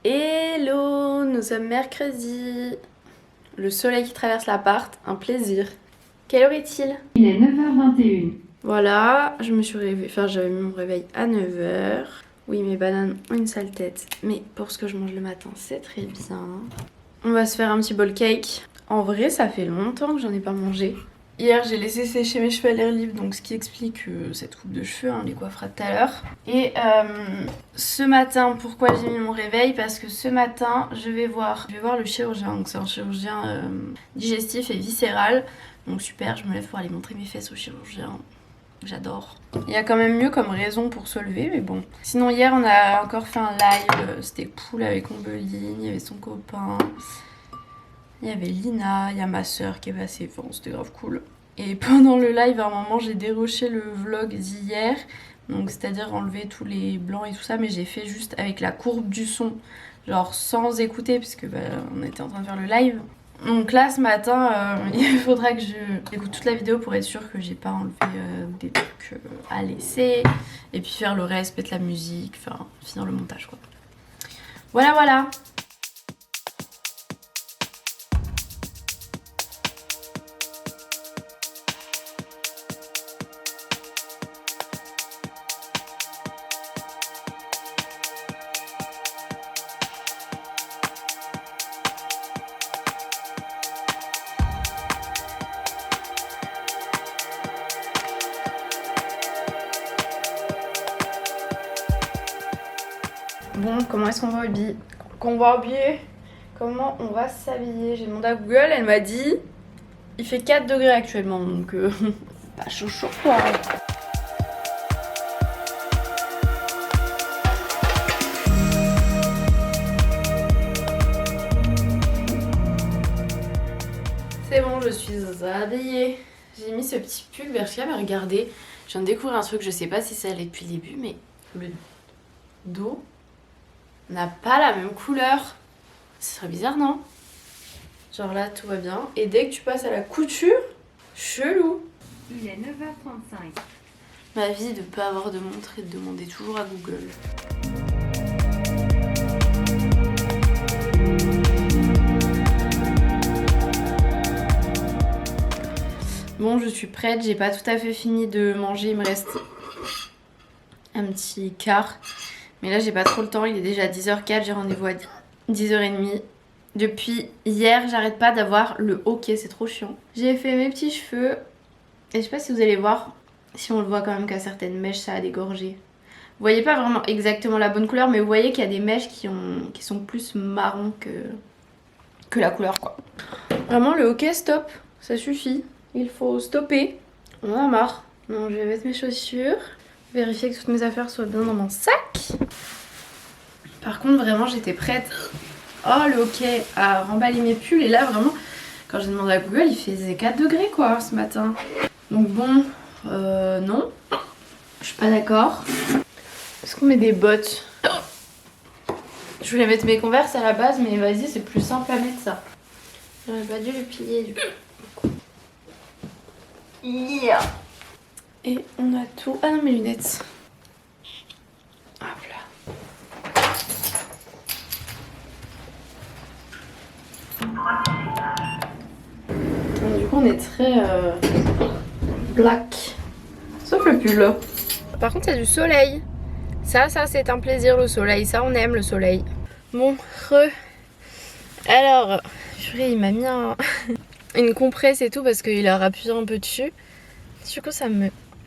Hello, nous sommes mercredi. Le soleil qui traverse l'appart, un plaisir. Quelle heure est-il? Il est 9h21. Voilà, je me suis réveillée, enfin j'avais mis mon réveil à 9h. Oui, mes bananes ont une sale tête, mais pour ce que je mange le matin, c'est très bien. On va se faire un petit bowl cake. En vrai, ça fait longtemps que j'en ai pas mangé. Hier, j'ai laissé sécher mes cheveux à l'air libre, donc ce qui explique cette coupe de cheveux, on les coiffera tout à l'heure. Et ce matin, pourquoi j'ai mis mon réveil? Parce que ce matin, je vais voir le chirurgien. Donc c'est un chirurgien digestif et viscéral. Donc super, je me lève pour aller montrer mes fesses au chirurgien. J'adore. Il y a quand même mieux comme raison pour se lever, mais bon. Sinon, hier, on a encore fait un live. C'était cool avec Ombeline, il y avait son copain. Il y avait Lina, il y a ma soeur qui est passée, enfin c'était grave cool. Et pendant le live, à un moment, j'ai déroché le vlog d'hier. Donc c'est-à-dire enlever tous les blancs et tout ça, mais j'ai fait juste avec la courbe du son. Genre sans écouter, puisque on était en train de faire le live. Donc là, ce matin, il faudra que je écoute toute la vidéo pour être sûre que j'ai pas enlevé des trucs à laisser. Et puis faire le reste, mettre la musique, enfin finir le montage quoi. Voilà, voilà. Bon, comment est-ce qu'on va habiller? Comment on va s'habiller? J'ai demandé à Google, elle m'a dit il fait 4 degrés actuellement, donc pas chaud chaud quoi. C'est bon, je suis habillée. J'ai mis ce petit pull Bershka, mais regardez, je viens de découvrir un truc, je sais pas si ça allait depuis le début, mais le dos n'a pas la même couleur. Ce serait bizarre, non? Genre là, tout va bien. Et dès que tu passes à la couture, chelou. Il est 9h35. Ma vie de pas avoir de montre et de demander toujours à Google. Bon, je suis prête. J'ai pas tout à fait fini de manger. Il me reste un petit quart. Mais là, j'ai pas trop le temps. Il est déjà 10h04. J'ai rendez-vous à 10h30. Depuis hier, j'arrête pas d'avoir le hoquet. C'est trop chiant. J'ai fait mes petits cheveux. Et je sais pas si vous allez voir. Si on le voit quand même qu'à certaines mèches, ça a dégorgé. Vous voyez pas vraiment exactement la bonne couleur. Mais vous voyez qu'il y a des mèches qui sont plus marron que la couleur, quoi. Vraiment, le hoquet, stop. Ça suffit. Il faut stopper. On en a marre. Donc, je vais mettre mes chaussures. Vérifier que toutes mes affaires soient bien dans mon sac. Par contre, vraiment, j'étais prête. Oh, le hockey à remballer mes pulls. Et là, vraiment, quand j'ai demandé à Google, il faisait 4 degrés, quoi, ce matin. Donc bon, non. Je suis pas d'accord. Est-ce qu'on met des bottes? Je voulais mettre mes Converse à la base, mais vas-y, c'est plus simple à mettre ça. J'aurais pas dû le plier, du coup. Yeah. Et on a tout. Ah non, mes lunettes. Hop là. Donc, du coup, on est très black. Sauf le pull. Par contre, il y a du soleil. Ça, c'est un plaisir, le soleil. Ça, on aime le soleil. Bon, Alors, purée, il m'a mis une compresse et tout parce qu'il a appuyé un peu dessus. Du coup, ça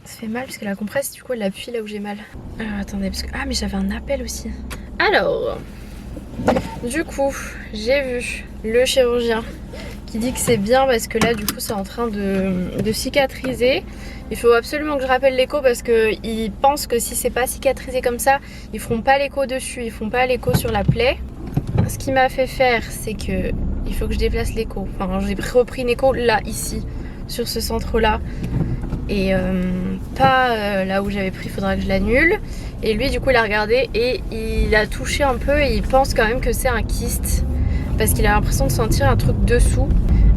fait mal parce que la compresse, du coup, elle appuie là où j'ai mal. Alors, attendez, parce que... Ah, mais j'avais un appel aussi. Alors, du coup, j'ai vu le chirurgien qui dit que c'est bien parce que là, du coup, c'est en train de cicatriser. Il faut absolument que je rappelle l'écho parce qu'ils pensent que si c'est pas cicatrisé comme ça, ils feront pas l'écho dessus, ils font pas l'écho sur la plaie. Ce qui m'a fait faire, c'est que il faut que je déplace l'écho. Enfin, j'ai repris une écho là, ici, sur ce centre-là. Et pas là où j'avais pris, il faudra que je l'annule. Et lui, du coup, il a regardé et il a touché un peu et il pense quand même que c'est un kyste. Parce qu'il a l'impression de sentir un truc dessous.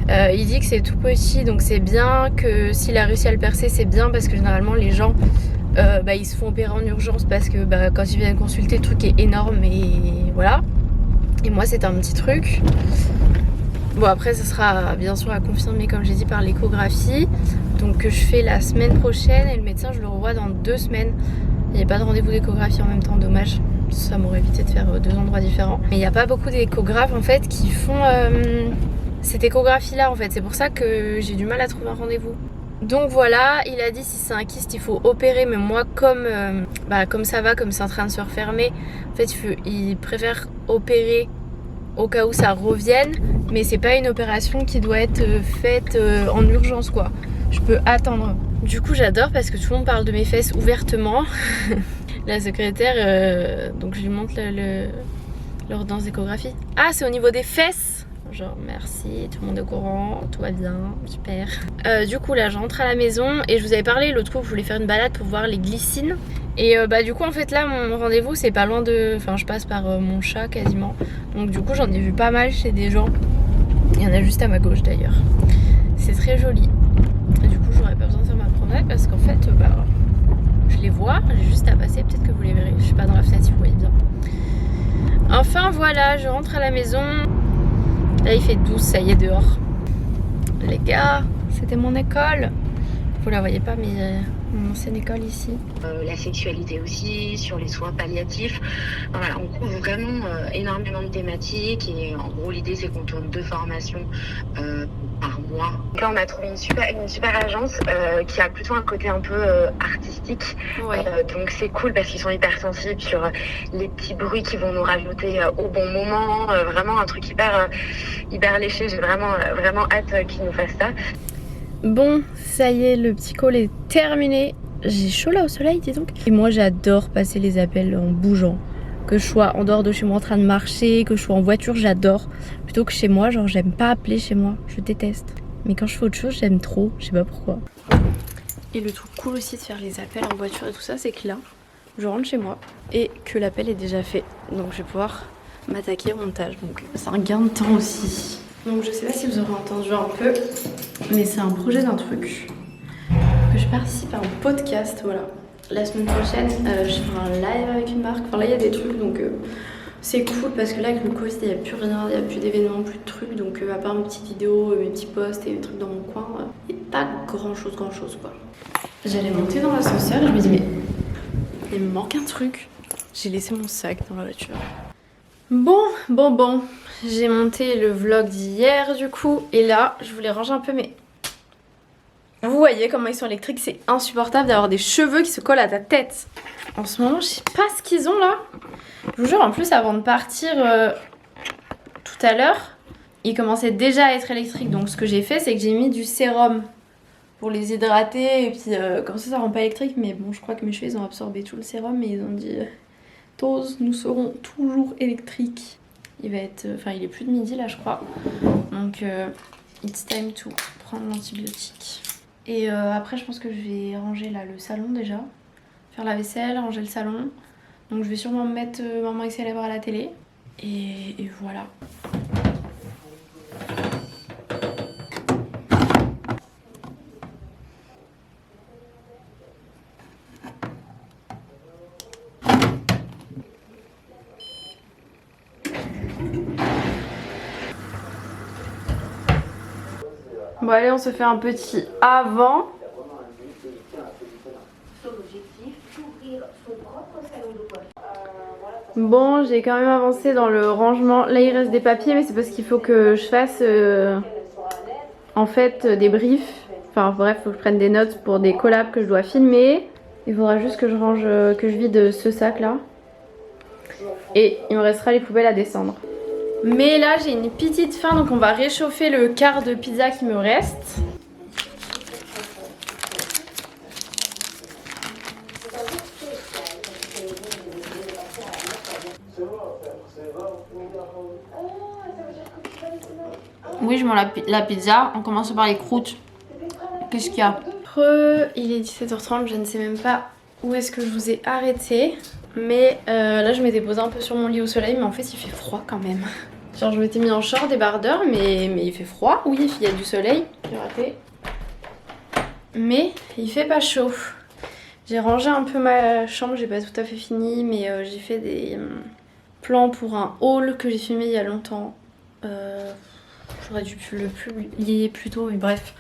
Il dit que c'est tout petit, donc c'est bien, que s'il a réussi à le percer, c'est bien parce que généralement les gens ils se font opérer en urgence parce que quand ils viennent consulter, le truc est énorme et voilà. moi c'était un petit truc. Bon après ça sera bien sûr à confirmer comme j'ai dit par l'échographie. Donc que je fais la semaine prochaine et le médecin je le revois dans 2 semaines. Il n'y a pas de rendez-vous d'échographie en même temps, dommage. Ça m'aurait évité de faire 2 endroits différents. Mais il n'y a pas beaucoup d'échographes en fait qui font cette échographie là en fait. C'est pour ça que j'ai du mal à trouver un rendez-vous. Donc voilà, il a dit si c'est un kyste il faut opérer, mais moi comme ça va, comme c'est en train de se refermer, en fait il préfère opérer au cas où ça revienne, mais c'est pas une opération qui doit être faite en urgence quoi. Je peux attendre. Du coup j'adore parce que tout le monde parle de mes fesses ouvertement. La secrétaire, donc je lui montre l'ordonnance d'échographie. Ah c'est au niveau des fesses. Genre merci, tout le monde est au courant, tout va bien, super. Du coup là je rentre à la maison et je vous avais parlé l'autre coup que je voulais faire une balade pour voir les glycines. Et du coup en fait là mon rendez-vous c'est pas loin de... Enfin je passe par mon chat quasiment. Donc du coup j'en ai vu pas mal chez des gens. Il y en a juste à ma gauche d'ailleurs. C'est très joli. Et du coup j'aurais pas besoin de faire ma promenade parce qu'en fait je les vois, j'ai juste à passer, peut-être que vous les verrez. Je suis pas dans la fenêtre si vous voyez bien. Enfin voilà, je rentre à la maison. Là il fait 12, ça y est dehors. Les gars, c'était mon école. Vous la voyez pas mais mon ancienne école ici. La sexualité aussi, sur les soins palliatifs. Voilà, on couvre vraiment énormément de thématiques et en gros l'idée c'est qu'on tourne 2 formations par mois. Là on a trouvé une super agence qui a plutôt un côté un peu artistique. Ouais. Donc c'est cool parce qu'ils sont hyper sensibles sur les petits bruits qu'ils vont nous rajouter au bon moment. Vraiment un truc hyper léché. J'ai vraiment hâte qu'ils nous fassent ça. Bon, ça y est, le petit call est terminé. J'ai chaud là au soleil, dis donc. Et moi, j'adore passer les appels en bougeant. Que je sois en dehors de chez moi en train de marcher, que je sois en voiture, j'adore. Plutôt que chez moi, genre j'aime pas appeler chez moi, je déteste. Mais quand je fais autre chose, j'aime trop, je sais pas pourquoi. Et le truc cool aussi de faire les appels en voiture et tout ça, c'est que là, je rentre chez moi et que l'appel est déjà fait. Donc je vais pouvoir m'attaquer au montage. Donc c'est un gain de temps aussi. Donc je sais pas si vous aurez entendu un peu, mais c'est un projet d'un truc que je participe à un podcast, voilà. La semaine prochaine, je ferai un live avec une marque. Enfin là il y a des trucs donc c'est cool parce que là avec le Covid il n'y a plus rien, il n'y a plus d'événements, plus de trucs. Donc à part mes petites vidéos, mes petits posts et mes trucs dans mon coin, il n'y a pas grand chose quoi. J'allais monter dans l'ascenseur et je me dis mais il me manque un truc. J'ai laissé mon sac dans la voiture. Bon, j'ai monté le vlog d'hier du coup et là je voulais ranger un peu mais vous voyez comment ils sont électriques, c'est insupportable d'avoir des cheveux qui se collent à ta tête. En ce moment je sais pas ce qu'ils ont là. Je vous jure en plus avant de partir tout à l'heure ils commençaient déjà à être électriques, donc ce que j'ai fait c'est que j'ai mis du sérum pour les hydrater et puis comme ça rend pas électrique, mais bon je crois que mes cheveux ils ont absorbé tout le sérum et ils ont dit Tose, nous serons toujours électriques. Il va être... Enfin, il est plus de midi là, je crois. Donc, it's time to prendre l'antibiotique. Et après, je pense que je vais ranger là le salon déjà. Faire la vaisselle, ranger le salon. Donc, je vais sûrement mettre Maman est célèbre à la télé. Et voilà. Bon allez, on se fait un petit avant. Bon, j'ai quand même avancé dans le rangement. Là il reste des papiers mais c'est parce qu'il faut que je fasse en fait des briefs. Enfin bref, il faut que je prenne des notes pour des collabs que je dois filmer. Il faudra juste que je range, que je vide ce sac là. Et il me restera les poubelles à descendre. Mais là j'ai une petite faim donc on va réchauffer le quart de pizza qui me reste. Oui je mange la pizza, on commence par les croûtes. Qu'est-ce qu'il y a? Il est 17h30, je ne sais même pas où est-ce que je vous ai arrêté. Mais là je m'étais posée un peu sur mon lit au soleil mais en fait il fait froid quand même. Genre je m'étais mis en short débardeur mais il fait froid. Oui il y a du soleil, j'ai raté. Mais il fait pas chaud. J'ai rangé un peu ma chambre, j'ai pas tout à fait fini mais j'ai fait des plan pour un haul que j'ai filmé il y a longtemps. J'aurais dû le publier plus tôt, mais bref.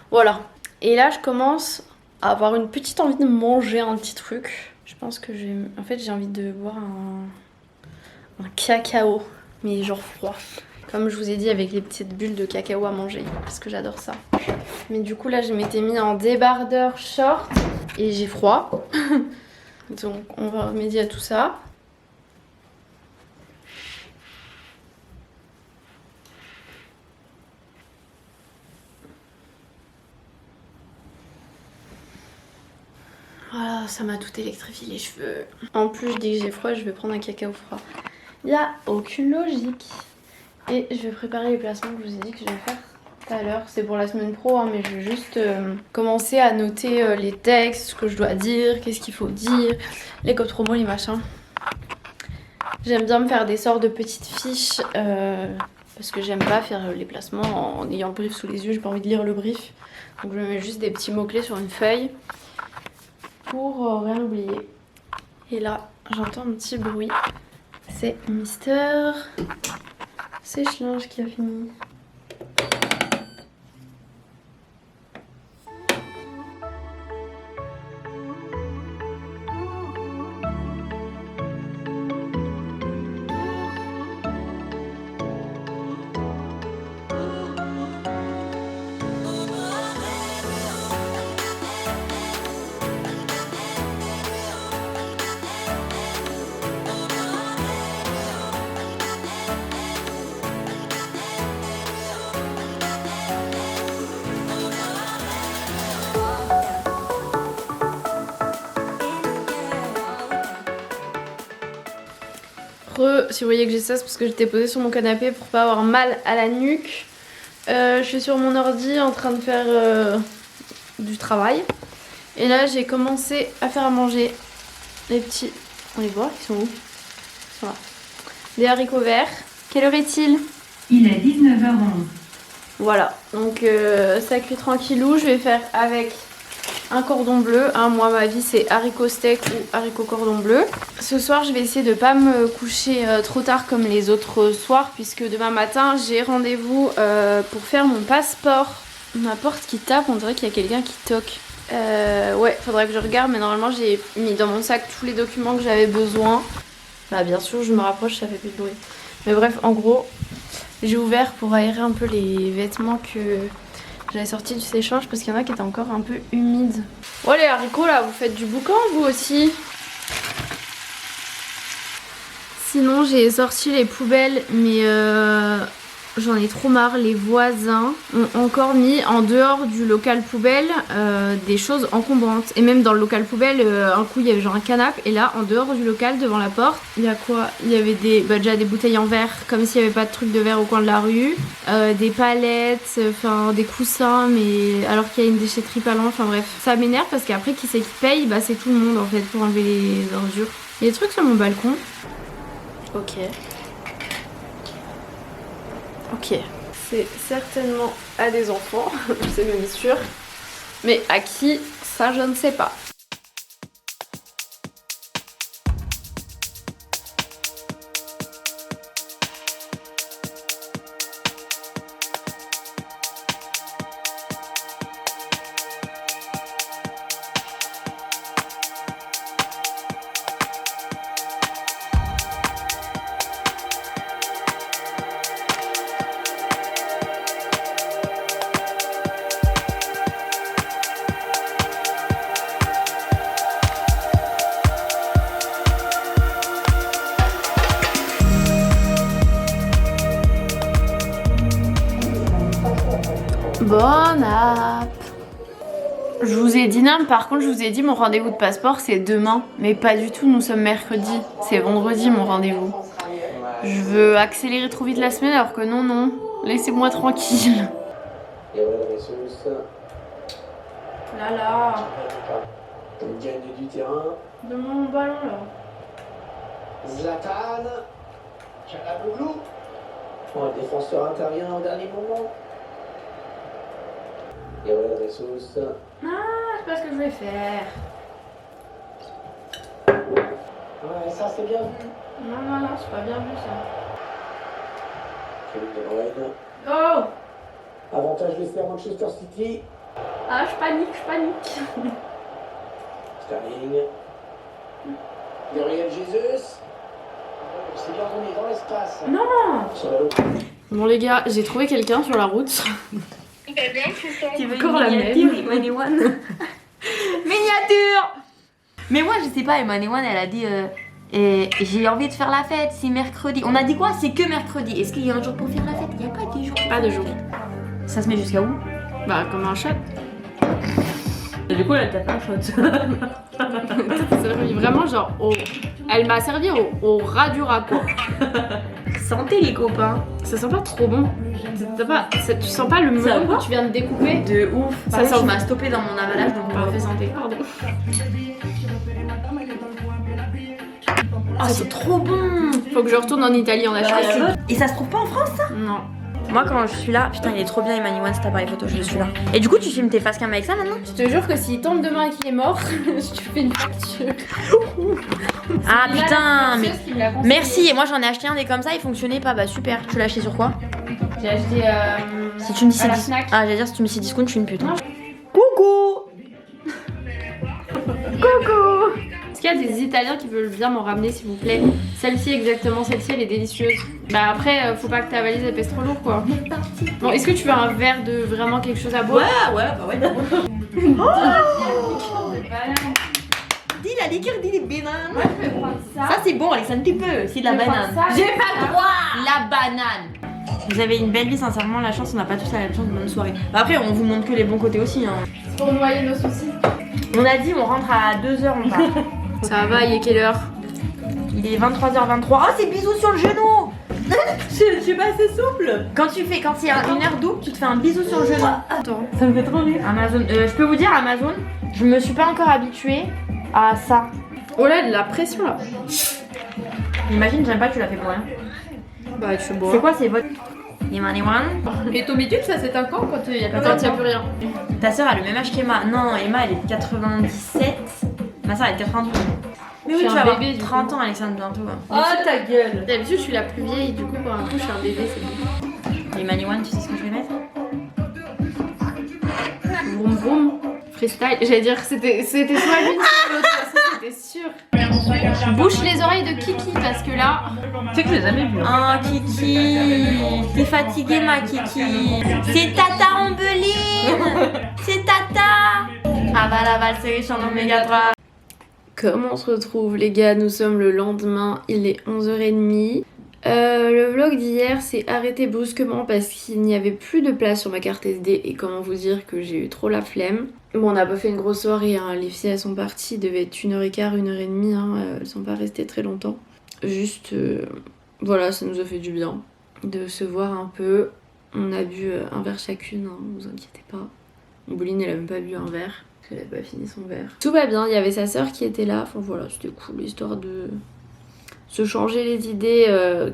Voilà. Et là, je commence à avoir une petite envie de manger un petit truc. Je pense que en fait, j'ai envie de boire un cacao, mais genre froid. Comme je vous ai dit, avec les petites bulles de cacao à manger, parce que j'adore ça. Mais du coup, là, je m'étais mis en débardeur short et j'ai froid. Donc, on va remédier à tout ça. Voilà, ça m'a tout électrifié les cheveux. En plus, je dis que j'ai froid, je vais prendre un cacao froid. Il n'y a aucune logique. Et je vais préparer les placements que je vous ai dit que je vais faire tout à l'heure. C'est pour la semaine pro, hein, mais je vais juste commencer à noter les textes, ce que je dois dire, qu'est-ce qu'il faut dire, les codes promo, les machins. J'aime bien me faire des sortes de petites fiches parce que j'aime pas faire les placements en ayant le brief sous les yeux. J'ai pas envie de lire le brief. Donc je me mets juste des petits mots-clés sur une feuille pour rien oublier. Et là, j'entends un petit bruit. C'est Mister Sèche-linge qui a fini. Si vous voyez que j'ai ça, c'est parce que j'étais posée sur mon canapé pour pas avoir mal à la nuque. Je suis sur mon ordi en train de faire du travail. Et là, j'ai commencé à faire à manger les petits... On les voit? Ils sont où? Ils sont là. Des haricots verts. Quelle heure est-il? Il est 19h11. Voilà, donc ça cuit tranquillou. Je vais faire avec un cordon bleu. Hein, moi, ma vie, c'est haricot steak ou haricot cordon bleu. Ce soir, je vais essayer de pas me coucher trop tard comme les autres soirs, puisque demain matin, j'ai rendez-vous pour faire mon passeport. Ma porte qui tape, on dirait qu'il y a quelqu'un qui toque. Ouais, faudrait que je regarde, mais normalement, j'ai mis dans mon sac tous les documents que j'avais besoin. Bah, bien sûr, je me rapproche, ça fait plus de bruit. Mais bref, en gros, j'ai ouvert pour aérer un peu les vêtements que j'avais sortis du séchage parce qu'il y en a qui étaient encore un peu humides. Oh les haricots là, vous faites du boucan vous aussi? Sinon j'ai sorti les poubelles, mais j'en ai trop marre. Les voisins ont encore mis en dehors du local poubelle des choses encombrantes. Et même dans le local poubelle, un coup il y avait genre un canapé, et là en dehors du local devant la porte, il y a quoi? Il y avait déjà des bouteilles en verre, comme s'il n'y avait pas de truc de verre au coin de la rue, des palettes, enfin des coussins, mais alors qu'il y a une déchetterie pas loin, enfin bref. Ça m'énerve parce qu'après qui c'est qui paye? Bah c'est tout le monde en fait pour enlever les ordures. Il y a des trucs sur mon balcon. Ok. Ok, c'est certainement à des enfants, c'est même sûr. Mais à qui, ça je ne sais pas. Bon app. Je vous ai dit non, par contre je vous ai dit mon rendez-vous de passeport c'est demain. Mais pas du tout, nous sommes mercredi. C'est vendredi mon rendez-vous. Je veux accélérer trop vite la semaine alors que non. Laissez-moi tranquille. Là. Gagne du terrain. De mon ballon là. Zlatan. Calabouglou. Un défenseur intérieur au dernier moment. Et voilà la sauce. Ah, c'est pas ce que je voulais faire. Ouais, ça c'est bien vu. Non, c'est pas bien vu ça. Kevin De Bruyne. Oh! Avantage laissé à Manchester City. Ah, je panique. Sterling. Gabriel Jesus. C'est bien tourné dans l'espace. Non! Sur la loupe. Bon les gars, j'ai trouvé quelqu'un sur la route. Tu vas bien, Poussin? Tu veux Encore la une même. miniature, Emmanuel? Miniature. Mais moi je sais pas, Emmanuel elle a dit j'ai envie de faire la fête, c'est mercredi. On a dit quoi? C'est que mercredi. Est-ce qu'il y a un jour pour faire la fête? Il n'y a pas des jours. Pas de jour. Ça se met jusqu'à où? Bah comme un chat. Et du coup elle t'a fait un shot. Ça servi vraiment genre au... Elle m'a servi au ras du ras quoi. Santé les copains. Ça sent pas trop bon. Tu sens pas le melon que tu viens de découper? De ouf. Ça Ça sent- sent m'a stoppé dans mon avalage donc on m'a fait santé. Pardon. Oh c'est trop bon. Faut que je retourne en Italie en acheter. Et ça se trouve pas en France ça? Non. Moi quand je suis là, putain il est trop bien Emmanuel cet appareil photo, je suis là. Et du coup tu filmes tes facecam avec ça maintenant? Je te jure que s'il tombe demain et qu'il est mort, je te fais une facture. Ah Il a putain la mais... qui me l'a conseillé. Merci, et moi j'en ai acheté un des comme ça, il fonctionnait pas, bah super. Tu l'as acheté sur quoi? J'ai acheté Si tu me dis à c'est la 10... Fnac. Ah j'allais dire si tu me dis c'est discount, je suis une pute. Non. Coucou. Coucou. Est-ce qu'il y a des Italiens qui veulent bien m'en ramener s'il vous plaît? Celle-ci exactement, celle-ci elle est délicieuse. Bah après faut pas que ta valise elle pèse trop lourd quoi. Bon est-ce que tu veux un verre de vraiment quelque chose à boire? Ouais, bah ouais. Dis la liqueur, dis les bananes. Moi je vais prendre ça. Ça c'est bon Alexandre, tu peux, c'est de la Je vais banane. prendre ça, J'ai et pas ça. le droit. La banane. Vous avez une belle vie, sincèrement, la chance, on n'a pas tous la même chance de bonne soirée. Bah après, on vous montre que les bons côtés aussi. Hein. C'est pour noyer nos soucis. On a dit, on rentre à 2h, on part. Ça va, il est quelle heure? Il est 23h23. Oh, c'est bisous sur le genou. Je suis pas assez souple. Quand il y a une heure double, tu te fais un bisou sur le genou. Attends. Ça me fait trop rire. Amazon, je peux vous dire, Amazon, je me suis pas encore habituée à ça. Oh là, de la pression là. Imagine, j'aime pas, tu l'as fait pour rien. Bah tu bois. C'est quoi, c'est votre. Emmanuel. Et ton bitume ça s'éteint quand il y a Quand il y a plus rien? Ta soeur a le même âge qu'Emma. Non, Emma elle est de 97. Ma soeur elle est de 92. Mais Je oui, suis tu un vas avoir bébé, du 30 ans, Alexandre, bientôt. Oh ta gueule. D'habitude je suis la plus vieille, du coup pour un coup je suis un bébé, c'est bon. Emmanuel, tu sais ce que je vais mettre? Vroom vroom. Freestyle. J'allais dire que c'était soit l'une soit l'autre, ça c'était sûr. Bouche les oreilles de Kiki parce que là. Tu sais que je l'ai jamais vu. Oh Kiki, t'es fatiguée ma Kiki. C'est Tata Ambeline. C'est Tata. Aval aval c'est riche en oméga 3. Comment on se retrouve les gars? Nous sommes le lendemain, il est 11h30. Le vlog d'hier s'est arrêté brusquement parce qu'il n'y avait plus de place sur ma carte SD et comment vous dire que j'ai eu trop la flemme. Bon, on n'a pas fait une grosse soirée, hein. Les filles elles sont parties, il devait être 1h15, 1h30, hein. Elles sont pas restées très longtemps. Juste, voilà, ça nous a fait du bien de se voir un peu. On a bu un verre chacune, hein, vous inquiétez pas. Bouline elle a même pas bu un verre, parce qu'elle a pas fini son verre. Tout va bien, il y avait sa soeur qui était là, enfin voilà, c'était cool, histoire de se changer les idées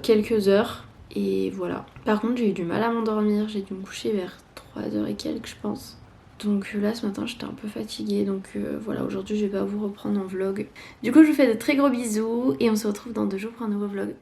quelques heures. Et voilà. Par contre j'ai eu du mal à m'endormir, j'ai dû me coucher vers 3h et quelques je pense. Donc là ce matin j'étais un peu fatiguée, donc voilà, aujourd'hui je vais pas vous reprendre en vlog. Du coup je vous fais de très gros bisous et on se retrouve dans 2 jours pour un nouveau vlog.